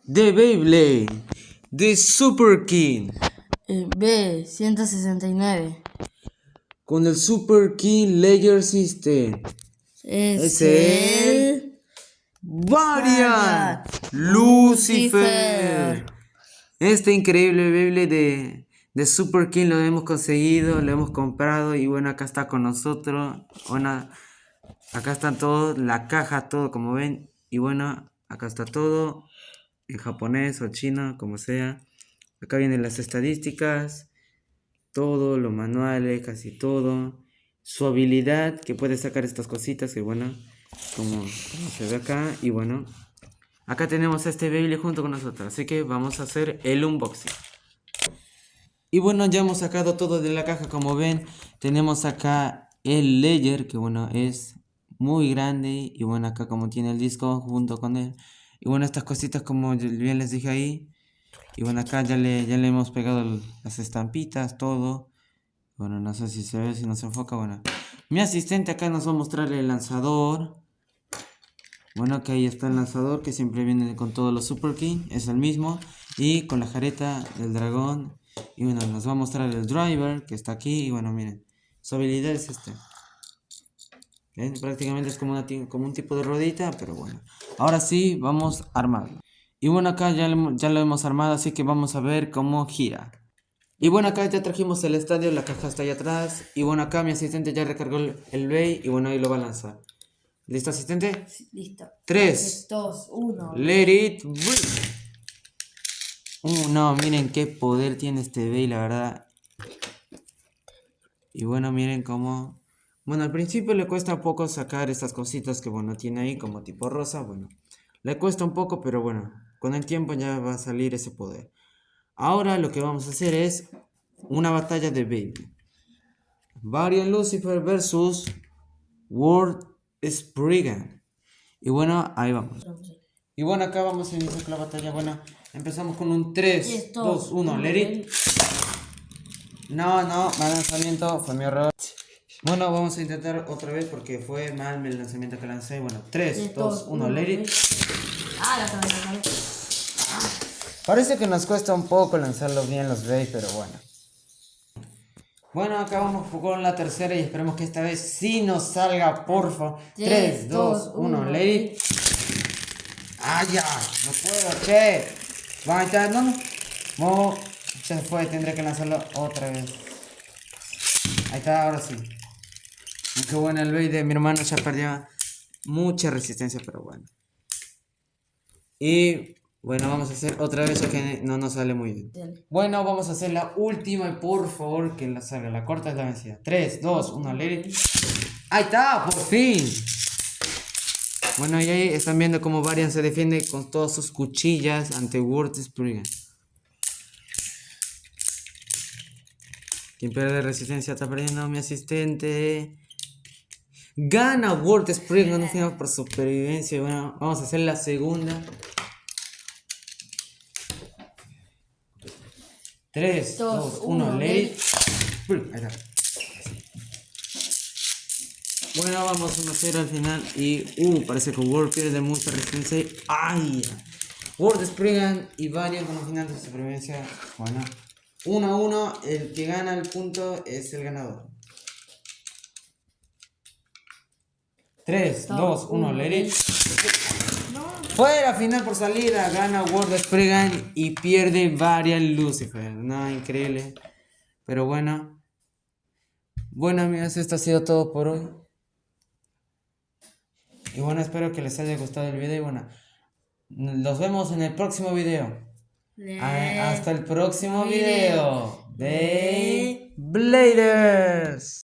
de Beyblade, de Super King, B169. con el Super King Layer System. Es el Variant Lucifer. Este increíble Beyblade de Super King lo hemos conseguido, lo hemos comprado y bueno, acá está con nosotros. Bueno, acá están todos, la caja, todo como ven. Y bueno, acá está todo, en japonés o chino, como sea. Acá vienen las estadísticas, todo, los manuales, casi todo. Su habilidad, que puede sacar estas cositas, que bueno, como se ve acá. Y bueno, acá tenemos a este Beyblade junto con nosotros, así que vamos a hacer el unboxing. Y bueno, ya hemos sacado todo de la caja, como ven. Tenemos acá el layer, que bueno, es muy grande. Y bueno, acá como tiene el disco junto con él. Y bueno, estas cositas como bien les dije ahí. Y bueno, acá ya le hemos pegado las estampitas, todo. Bueno, no sé si se ve, si nos enfoca, bueno. Mi asistente acá nos va a mostrar el lanzador. Bueno, que ahí está el lanzador, que siempre viene con todos los Super King, es el mismo. Y con la jareta del dragón. Y bueno, nos va a mostrar el driver, que está aquí. Y bueno, miren, su habilidad es este. ¿Ven? Prácticamente es como un tipo de ruedita, pero bueno. Ahora sí, vamos a armarlo. Y bueno, acá ya lo hemos armado, así que vamos a ver cómo gira. Y bueno, acá ya trajimos el estadio, la caja está ahí atrás. Y bueno, acá mi asistente ya recargó el Bey y bueno, ahí lo va a lanzar. ¿Listo, asistente? Listo. 3, 2, 1. let it rip. No, miren qué poder tiene este Bey, la verdad. Y bueno, miren cómo... Bueno, al principio le cuesta un poco sacar estas cositas que bueno, tiene ahí como tipo rosa. Bueno, le cuesta un poco, pero bueno, con el tiempo ya va a salir ese poder. Ahora lo que vamos a hacer es una batalla de Beyblade. Variant Lucifer versus World Spriggan. Y bueno, ahí vamos. Y bueno, acá vamos a iniciar la batalla. Bueno, empezamos con un 3, 2, 1, let it. No, mal lanzamiento, fue mi error. Bueno, vamos a intentar otra vez porque fue mal el lanzamiento que lancé. Bueno, 3, 2, 1, let it. La cabeza. Parece que nos cuesta un poco lanzarlos bien los Bey, pero bueno. Bueno, acá vamos con la tercera y esperemos que esta vez sí nos salga, porfa. 3, 2, 1, let it. ¡Ah, ya! No puedo, che. Vaya, no. Se fue, tendré que lanzarlo otra vez. Ahí está, ahora sí. Qué bueno, el Bey de mi hermano ya perdió mucha resistencia, pero bueno. Y bueno, vamos a hacer otra vez, que no nos sale muy bien. Dale. Bueno, vamos a hacer la última y por favor que la salga. La corta es la vencida. 3, 2, 1, let it. ¡Ahí está! ¡Por fin! Bueno, y ahí están viendo cómo Varian se defiende con todas sus cuchillas ante World Spriggan. Quien pierde resistencia está perdiendo, mi asistente. Gana World Spriggan, no final por supervivencia. Y bueno, vamos a hacer la segunda. 3, 2, 1, let it. Ahí está. Bueno, vamos 1-0 al final y parece que World pierde mucha resistencia. ¡Ay! World Spriggan y Varian con un final de supervivencia. Bueno, 1-1, el que gana el punto es el ganador. 3, 2, 1, let it. Fuera final por salida, gana World Spriggan y pierde Varian Lucifer. No, increíble. Pero bueno. Bueno amigos, esto ha sido todo por hoy. Y bueno, espero que les haya gustado el video y bueno, nos vemos en el próximo video. Hasta el próximo video de Bladers.